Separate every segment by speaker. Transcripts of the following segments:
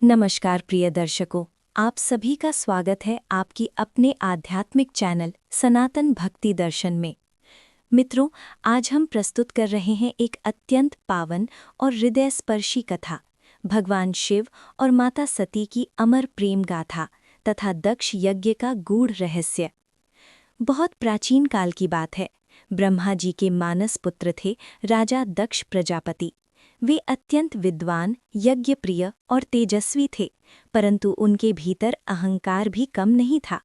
Speaker 1: नमस्कार प्रिय दर्शकों, आप सभी का स्वागत है आपकी अपने आध्यात्मिक चैनल सनातन भक्ति दर्शन में। मित्रों, आज हम प्रस्तुत कर रहे हैं एक अत्यंत पावन और हृदयस्पर्शी कथा, भगवान शिव और माता सती की अमर प्रेम गाथा तथा दक्ष यज्ञ का गूढ़ रहस्य। बहुत प्राचीन काल की बात है। ब्रह्मा जी के मानस पुत्र थे राजा दक्ष प्रजापति। वे अत्यंत विद्वान, यज्ञप्रिय और तेजस्वी थे, परंतु उनके भीतर अहंकार भी कम नहीं था।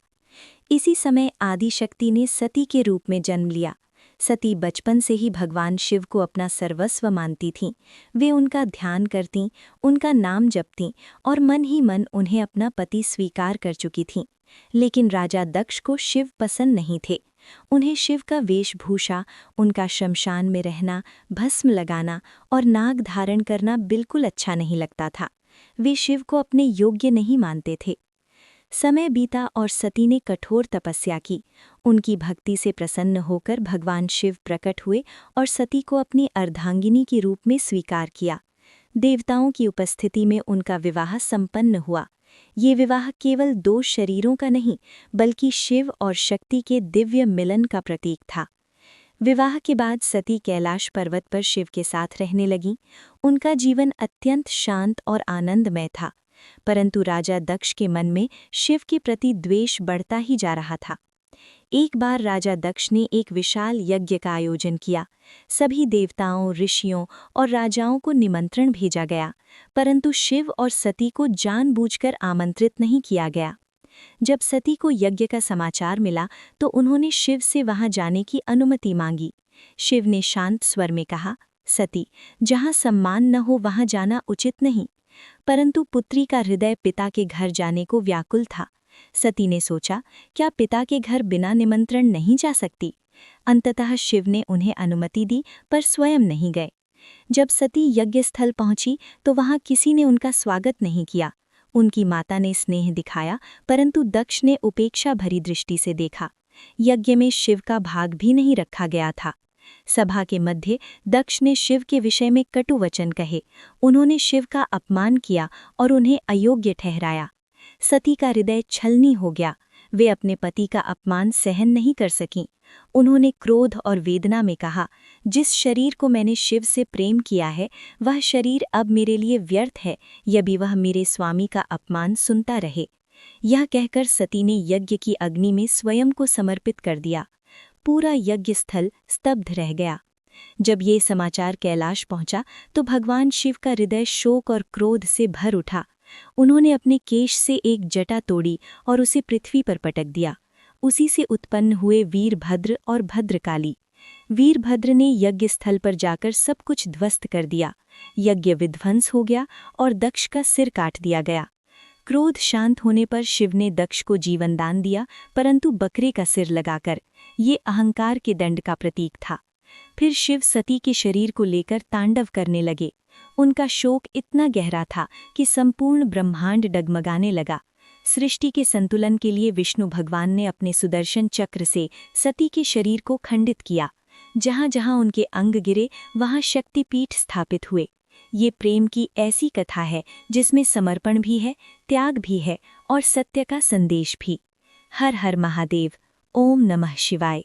Speaker 1: इसी समय आदिशक्ति ने सती के रूप में जन्म लिया। सती बचपन से ही भगवान शिव को अपना सर्वस्व मानती थीं। वे उनका ध्यान करतीं, उनका नाम जपतीं और मन ही मन उन्हें अपना पति स्वीकार कर चुकी थीं। लेकिन राजा दक्ष को शिव पसंद नहीं थे। उन्हें शिव का वेशभूषा, उनका शमशान में रहना, भस्म लगाना और नाग धारण करना बिल्कुल अच्छा नहीं लगता था। वे शिव को अपने योग्य नहीं मानते थे। समय बीता और सती ने कठोर तपस्या की। उनकी भक्ति से प्रसन्न होकर भगवान शिव प्रकट हुए और सती को अपनी अर्धांगिनी के रूप में स्वीकार किया। देवताओं की उपस्थिति में उनका विवाह संपन्न हुआ। ये विवाह केवल दो शरीरों का नहीं, बल्कि शिव और शक्ति के दिव्य मिलन का प्रतीक था। विवाह के बाद सती कैलाश पर्वत पर शिव के साथ रहने लगीं। उनका जीवन अत्यंत शांत और आनंदमय था, परंतु राजा दक्ष के मन में शिव के प्रति द्वेष बढ़ता ही जा रहा था। एक बार राजा दक्ष ने एक विशाल यज्ञ का आयोजन किया। सभी देवताओं, ऋषियों और राजाओं को निमंत्रण भेजा गया, परंतु शिव और सती को जानबूझकर आमंत्रित नहीं किया गया। जब सती को यज्ञ का समाचार मिला तो उन्होंने शिव से वहां जाने की अनुमति मांगी। शिव ने शांत स्वर में कहा, सती, जहां सम्मान न हो वहां जाना उचित नहीं। परंतु पुत्री का हृदय पिता के घर जाने को व्याकुल था। सती ने सोचा, क्या पिता के घर बिना निमंत्रण नहीं जा सकती? अंततः शिव ने उन्हें अनुमति दी, पर स्वयं नहीं गए। जब सती यज्ञ स्थल पहुंची तो वहां किसी ने उनका स्वागत नहीं किया। उनकी माता ने स्नेह दिखाया, परंतु दक्ष ने उपेक्षा भरी दृष्टि से देखा। यज्ञ में शिव का भाग भी नहीं रखा गया था। सभा के मध्य दक्ष ने शिव के विषय में कटु वचन कहे। उन्होंने शिव का अपमान किया और उन्हें अयोग्य ठहराया। सती का हृदय छलनी हो गया। वे अपने पति का अपमान सहन नहीं कर सकीं। उन्होंने क्रोध और वेदना में कहा, जिस शरीर को मैंने शिव से प्रेम किया है, वह शरीर अब मेरे लिए व्यर्थ है, यदि वह मेरे स्वामी का अपमान सुनता रहे। यह कहकर सती ने यज्ञ की अग्नि में स्वयं को समर्पित कर दिया। पूरा यज्ञ स्थल स्तब्ध रह गया। जब ये समाचार कैलाश पहुंचा तो भगवान शिव का हृदय शोक और क्रोध से भर उठा। उन्होंने अपने केश से एक जटा तोड़ी और उसे पृथ्वी पर पटक दिया। उसी से उत्पन्न हुए वीरभद्र और भद्रकाली। वीरभद्र ने यज्ञ स्थल पर जाकर सब कुछ ध्वस्त कर दिया। यज्ञ विध्वंस हो गया और दक्ष का सिर काट दिया गया। क्रोध शांत होने पर शिव ने दक्ष को जीवन दान दिया, परंतु बकरे का सिर लगाकर। ये अहंकार के दंड का प्रतीक था। फिर शिव सती के शरीर को लेकर तांडव करने लगे। उनका शोक इतना गहरा था कि संपूर्ण ब्रह्मांड डगमगाने लगा। सृष्टि के संतुलन के लिए विष्णु भगवान ने अपने सुदर्शन चक्र से सती के शरीर को खंडित किया। जहां जहां उनके अंग गिरे वहां शक्तिपीठ स्थापित हुए। ये प्रेम की ऐसी कथा है जिसमें समर्पण भी है, त्याग भी है और सत्य का संदेश भी। हर हर महादेव। ओम नमः शिवाय।